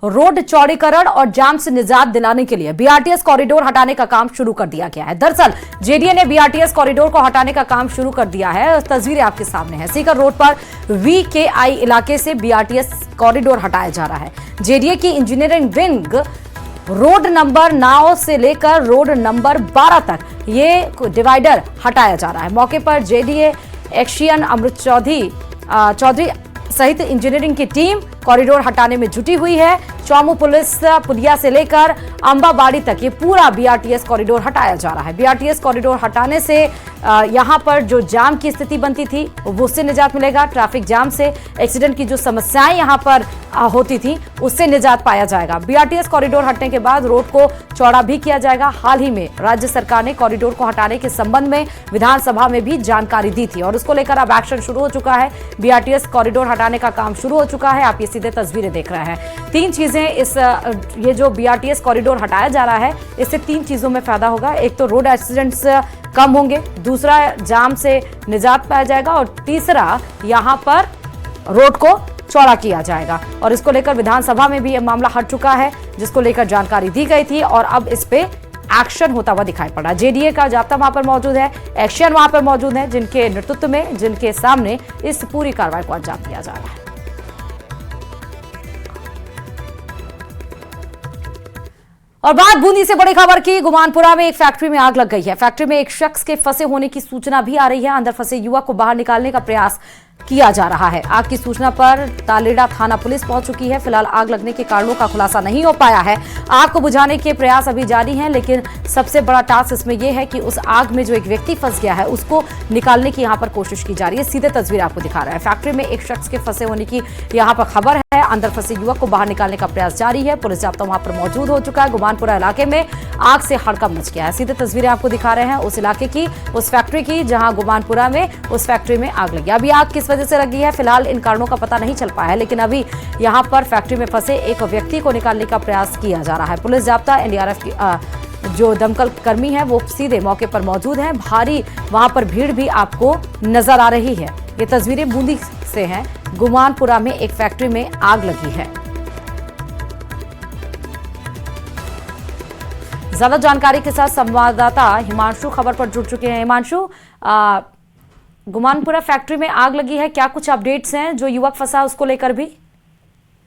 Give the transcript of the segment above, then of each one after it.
Road चौड़ीकरण और जाम से निजात दिलाने के लिए बीआरटीएस कॉरिडोर हटाने का काम शुरू कर दिया गया है। दरअसल जेडीए ने बीआरटीएस कॉरिडोर को हटाने का काम शुरू कर दिया है। तस्वीरें आपके सामने हैं। सीकर रोड पर वीकेआई इलाके से बीआरटीएस कॉरिडोर हटाया जा रहा है। जेडीए की इंजीनियरिंग विंग रोड नंबर 9 से लेकर रोड नंबर 12 तक ये डिवाइडर हटाया जा रहा है। मौके पर जेडीए एक्शियन अमृत चौधरी सहित इंजीनियरिंग की टीम कॉरिडोर हटाने में जुटी हुई है। चौमू पुलिस पुलिया से लेकर अंबाबाड़ी तक ये पूरा बीआरटीएस कॉरिडोर हटाया जा रहा है। बीआरटीएस कॉरिडोर हटाने से यहां पर जो जाम की स्थिति बनती थी वो उससे निजात मिलेगा। ट्रैफिक जाम से एक्सीडेंट की जो समस्याएं यहां पर होती थी उससे निजात पाया जाएगा। बीआरटीएस कॉरिडोर हटने के बाद रोड को चौड़ा भी किया जाएगा। हाल ही में राज्य सरकार ने कॉरिडोर को हटाने के संबंध में विधानसभा में भी जानकारी दी थी और उसको लेकर अब एक्शन शुरू हो चुका है। बीआरटीएस कॉरिडोर हटाने का काम शुरू हो चुका है। आप ये सीधे तस्वीरें देख रहे हैं। तीन चीजें ये जो बीआरटीएस कॉरिडोर हटाया जा रहा है इससे तीन चीजों में फायदा होगा। एक तो रोड एक्सीडेंट्स कम होंगे, दूसरा जाम से निजात पाया जाएगा और तीसरा यहां पर रोड को चौड़ा किया जाएगा। और इसको लेकर विधानसभा में भी यह मामला हट चुका है जिसको लेकर जानकारी दी गई थी और अब इस पे एक्शन होता हुआ दिखाई पड़ा। जेडीए का जाब्ता वहां पर मौजूद है, एक्शन वहां पर मौजूद है, जिनके नेतृत्व में, जिनके सामने इस पूरी कार्रवाई को अंजाम दिया जा रहा है। और बात बूंदी से बड़ी खबर की। गुमानपुरा में एक फैक्ट्री में आग लग गई है। फैक्ट्री में एक शख्स के फंसे होने की सूचना भी आ रही है। अंदर फंसे युवक को बाहर निकालने का प्रयास किया जा रहा है। आग की सूचना पर तालेड़ा थाना पुलिस पहुंच चुकी है। फिलहाल आग लगने के कारणों का खुलासा नहीं हो पाया है। आग को बुझाने के प्रयास अभी जारी हैं, लेकिन सबसे बड़ा टास्क इसमें यह है कि उस आग में जो एक व्यक्ति फंस गया है उसको निकालने की यहां पर कोशिश की जा रही है। सीधे तस्वीर आपको दिखा रहा है। फैक्ट्री में एक शख्स के फंसे होने की यहां पर खबर है। अंदर फंसे युवक को बाहर निकालने का प्रयास जारी है। पुलिस जाब्ता वहां पर मौजूद हो चुका है। गुमानपुरा इलाके में आग से हड़कंप मच गया है। सीधे तस्वीरें आपको दिखा रहे हैं उस इलाके की, उस फैक्ट्री की जहां गुमानपुरा में उस फैक्ट्री में आग लगी। अभी आग किस वजह से लगी है फिलहाल इन कारणों का पता नहीं चल पाया है, लेकिन अभी यहां पर फैक्ट्री में फंसे एक व्यक्ति को निकालने का प्रयास किया जा रहा है। पुलिस जाब्ता, एनडीआरएफ की जो दमकल कर्मी है वो सीधे मौके पर मौजूद हैं। भारी वहां पर भीड़ भी आपको नजर आ रही है। ये तस्वीरें बूंदी से हैं। गुमानपुरा में एक फैक्ट्री में आग लगी है। ज्यादा जानकारी के साथ संवाददाता हिमांशु खबर पर जुड़ चुके हैं। हिमांशु, गुमानपुरा फैक्ट्री में आग लगी है, क्या कुछ अपडेट्स हैं? जो युवक फंसा उसको लेकर भी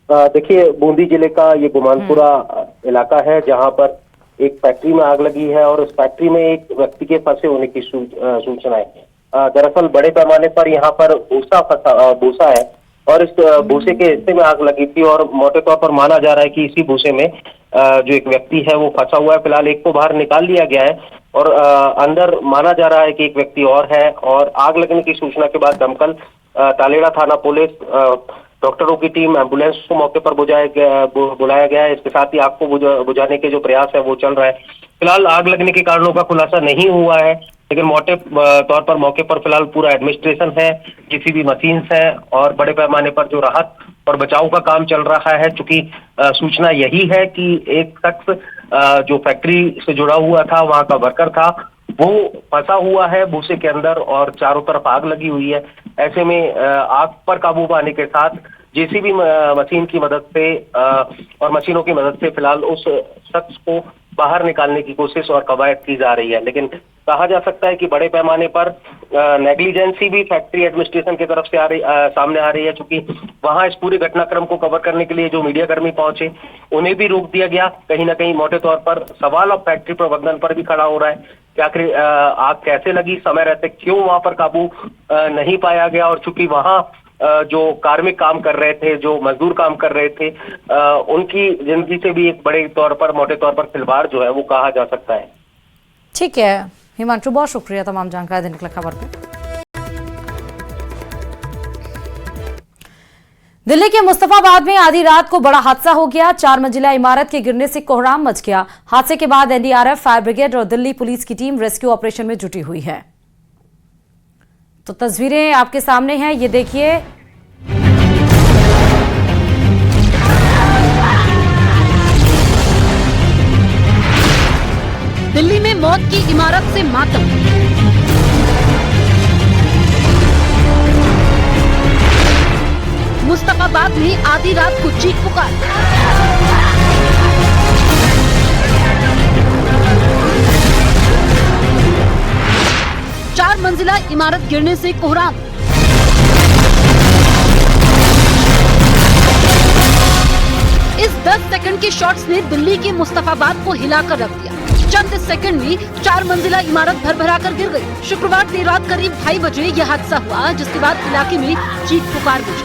देखिए, बूंदी जिले का ये गुमानपुरा इलाका है जहां पर एक फैक्ट्री में आग लगी है और उस फैक्ट्री में एक व्यक्ति के फंसे होने की सूचना है। दरअसल बड़े पैमाने पर यहाँ पर भूसा है और इस भूसे के हिस्से में आग लगी थी और मोटे तौर पर माना जा रहा है कि इसी भूसे में जो एक व्यक्ति है वो फंसा हुआ है। फिलहाल एक को बाहर निकाल लिया गया है और अंदर माना जा रहा है कि एक व्यक्ति और है। और आग लगने की सूचना के बाद दमकल, तालेड़ा थाना पुलिस, डॉक्टरों की टीम, एम्बुलेंस को मौके पर बुलाया गया है। इसके साथ ही आग को बुझाने के जो प्रयास है वो चल रहा है। फिलहाल आग लगने के कारणों का खुलासा नहीं हुआ है, लेकिन मोटे तौर पर मौके पर फिलहाल पूरा एडमिनिस्ट्रेशन है, जेसीबी मशीन्स है और बड़े पैमाने पर जो राहत और बचाव का काम चल रहा है। चूंकि सूचना यही है कि एक शख्स जो फैक्ट्री से जुड़ा हुआ था, वहां का वर्कर था, वो फंसा हुआ है भूसे के अंदर और चारों तरफ आग लगी हुई है। ऐसे में आग पर काबू पाने के साथ जेसीबी मशीन की मदद से और मशीनों की मदद से फिलहाल उस शख्स को बाहर निकालने की कोशिश और कवायद की जा रही है। लेकिन कहा जा सकता है कि बड़े पैमाने पर नेग्लिजेंसी भी फैक्ट्री एडमिनिस्ट्रेशन की तरफ से सामने आ रही है। चूंकि वहां इस पूरे घटनाक्रम को कवर करने के लिए जो मीडिया कर्मी पहुंचे उन्हें भी रोक दिया गया। कहीं ना कहीं मोटे तौर पर सवाल अब फैक्ट्री प्रबंधन पर भी खड़ा हो रहा है कि आखिर आग कैसे लगी, समय रहते क्यों वहां पर काबू नहीं पाया गया। और चूंकि वहां जो कार्मिक काम कर रहे थे, जो मजदूर काम कर रहे थे, उनकी जिंदगी से भी एक बड़े तौर पर, मोटे तौर पर खिलवाड़ जो है वो कहा जा सकता है। ठीक है हिमांशु, बहुत शुक्रिया तमाम जानकारी देने के लिए खबर को। दिल्ली के मुस्तफाबाद में आधी रात को बड़ा हादसा हो गया। 4 मंजिला इमारत के गिरने से कोहराम मच गया। हादसे के बाद एनडीआरएफ, फायर ब्रिगेड और दिल्ली पुलिस की टीम रेस्क्यू ऑपरेशन में जुटी हुई है। तो तस्वीरें आपके सामने हैं, ये देखिए। दिल्ली में मौत की इमारत से मातम। मुस्तफाबाद में आधी रात को चीख पुकार। मंजिला इमारत गिरने से कोहराम। इस 10 सेकंड के शॉट्स ने दिल्ली के मुस्तफाबाद को हिलाकर रख दिया। चंद सेकंड में 4 मंजिला इमारत भरभरा कर गिर गई। शुक्रवार देर रात करीब 2:30 बजे यह हादसा हुआ, जिसके बाद इलाके में चीख पुकार गूंजी।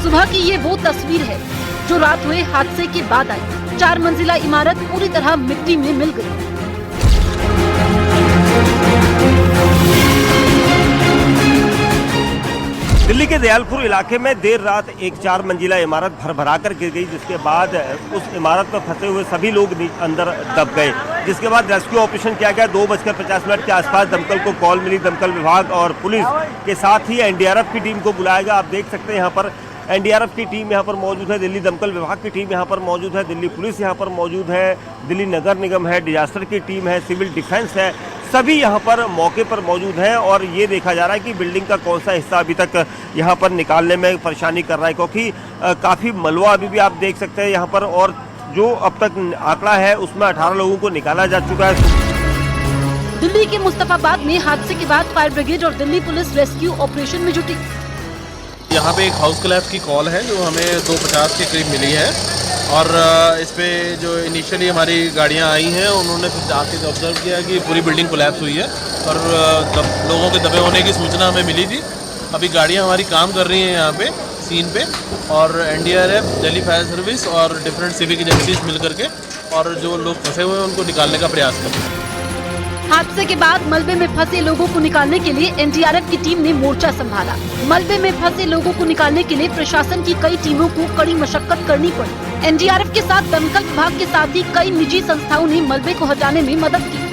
सुबह की ये वो तस्वीर है जो रात हुए हादसे के बाद आई। 4 मंजिला इमारत पूरी तरह मिट्टी में मिल गई। दिल्ली के दयालपुर इलाके में देर रात एक 4 मंजिला इमारत भरभरा कर गिर गई, जिसके बाद उस इमारत में फंसे हुए सभी लोग अंदर दब गए। जिसके बाद रेस्क्यू ऑपरेशन किया गया। 2:50 के आसपास दमकल को कॉल मिली। दमकल विभाग और पुलिस के साथ ही एनडीआरएफ की टीम को बुलाया गया। आप देख सकते हैं यहाँ पर एनडीआरएफ की टीम यहाँ पर मौजूद है, दिल्ली दमकल विभाग की टीम यहाँ पर मौजूद है, दिल्ली पुलिस यहाँ पर मौजूद है, दिल्ली नगर निगम है, डिजास्टर की टीम है, सिविल डिफेंस है, सभी यहाँ पर मौके पर मौजूद हैं। और ये देखा जा रहा है कि बिल्डिंग का कौन सा हिस्सा अभी तक यहाँ पर निकालने में परेशानी कर रहा है, क्योंकि काफ़ी मलबा अभी भी आप देख सकते हैं यहाँ पर। और जो अब तक आंकड़ा है उसमें 18 लोगों को निकाला जा चुका है। दिल्ली के मुस्तफाबाद में हादसे के बाद फायर ब्रिगेड और दिल्ली पुलिस रेस्क्यू ऑपरेशन में जुटी। यहाँ पे एक हाउस कोलैप्स की कॉल है जो हमें 2:50 के करीब मिली है, और इस पे जो इनिशियली हमारी गाड़ियाँ आई हैं उन्होंने फिर आके ऑब्जर्व किया कि पूरी बिल्डिंग कोलैप्स हुई है, और लोगों के दबे होने की सूचना हमें मिली थी। अभी गाड़ियाँ हमारी काम कर रही हैं यहाँ पे सीन पे, और एनडीआरएफ, दिल्ली फायर सर्विस और डिफरेंट सिविक एजेंसीज मिल करके और जो लोग फंसे हुए हैं उनको निकालने का प्रयास कर रहे हैं। हादसे के बाद मलबे में फंसे लोगों को निकालने के लिए एनडीआरएफ की टीम ने मोर्चा संभाला। मलबे में फंसे लोगों को निकालने के लिए प्रशासन की कई टीमों को कड़ी मशक्कत करनी पड़ी। एनडीआरएफ के साथ दमकल विभाग के साथ ही कई निजी संस्थाओं ने मलबे को हटाने में मदद की।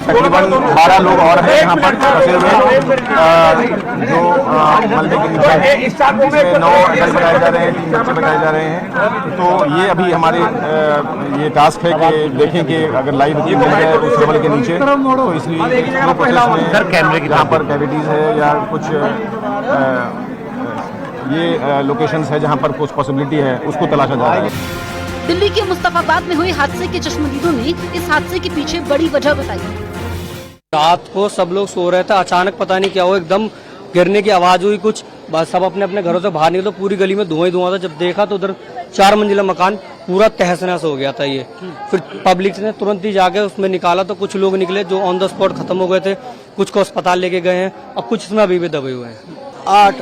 तकरीबन 12 लोग और हैं यहाँ पर फंसे हुए, जो मलबे के नीचे हैं, जिसमें 9 अडल्ट बताए जा रहे हैं, 3 बच्चे बताए जा रहे हैं। तो ये अभी हमारे ये टास्क है कि देखें कि अगर लाइव मिल जाए उस लेवल के नीचे, तो इसलिए स्लो प्रोसेस में यहाँ पर कैविटीज है या कुछ ये लोकेशंस है जहाँ पर कुछ पॉसिबिलिटी है, उसको तलाशा जा रहा है। दिल्ली के मुस्तफाबाद में हुए हादसे के चश्मदीदों ने इस हादसे के पीछे बड़ी वजह बताई। रात को सब लोग सो रहे थे, अचानक पता नहीं क्या हुआ, एकदम गिरने की आवाज हुई कुछ, बस सब अपने अपने घरों से बाहर निकले तो पूरी गली में धुआं ही धुआं था। जब देखा तो उधर 4 मंजिला मकान पूरा तहस नहस हो गया था ये। फिर पब्लिक ने तुरंत ही जाके उसमें निकाला तो कुछ लोग निकले जो ऑन द स्पॉट खत्म हो गए थे, कुछ को अस्पताल लेके गए हैं, अब कुछ इसमें अभी भी दबे हुए हैं। 8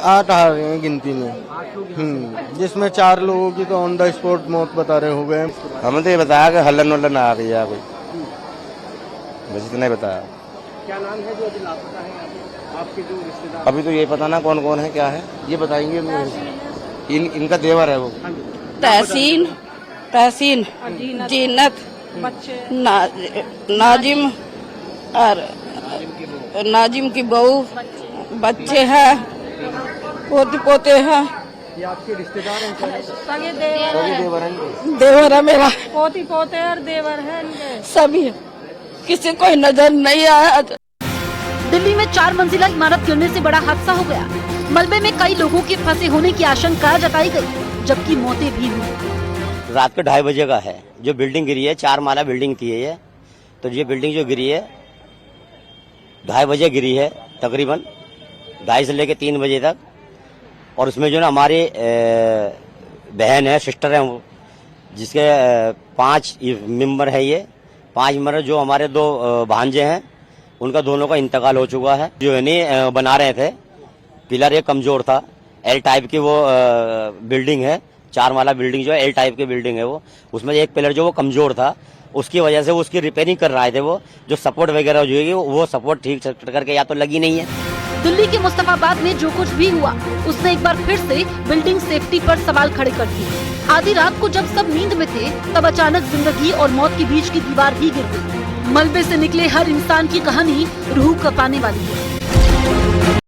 आ रहे हैं गिनती में, जिसमें 4 लोगों की तो ऑन द स्पॉट मौत बता रहे हो गए। हमें तो ये बताया कि हल्लन वल्लन आ गई है कोई, बस इतना ही बताया। क्या नाम है जो अभी लापता है आपके जो रिश्तेदार? अभी तो ये पता ना कौन कौन है क्या है, ये बताएंगे। इनका देवर है वो। तहसीन, जीनत, नाजिम और नाजिम की बहू, बच्चे हैं, पोते पोते हैं। ये आपके रिश्तेदार हैं? देवर है मेरा, पोती पोते और देवर है सभी, किसी कोई नजर नहीं आया। दिल्ली में 4 मंजिला इमारत गिरने से बड़ा हादसा हो गया। मलबे में कई लोगों के फंसे होने की आशंका जताई गई, जबकि मौतें भी हुई। रात को 2:30 बजे का है जो बिल्डिंग गिरी है, 4 माला बिल्डिंग थी ये। तो ये बिल्डिंग जो गिरी है 2:30 बजे गिरी है, तकरीबन 2:30 से लेकर 3 बजे तक। और उसमें जो ना हमारे बहन है, सिस्टर है, जिसके 5 मेंबर है। ये 5 मेंबर जो हमारे 2 भांजे हैं, उनका दोनों का इंतकाल हो चुका है। जो है नहीं बना रहे थे, पिलर एक कमजोर था, एल टाइप की वो बिल्डिंग है, 4 माला बिल्डिंग जो है एल टाइप की बिल्डिंग है वो। उसमें एक पिलर जो वो कमजोर था, उसकी वजह से वो उसकी रिपेयरिंग कर रहे थे। वो जो सपोर्ट वगैरह जो है वो सपोर्ट ठीक करके या तो लगी नहीं है। दिल्ली के मुस्तफाबाद में जो कुछ भी हुआ, उसने एक बार फिर से बिल्डिंग सेफ्टी पर सवाल खड़े कर दिए। आधी रात को जब सब नींद में थे, तब अचानक जिंदगी और मौत के बीच की दीवार ही गिर गई। मलबे से निकले हर इंसान की कहानी रूह कपाने वाली है।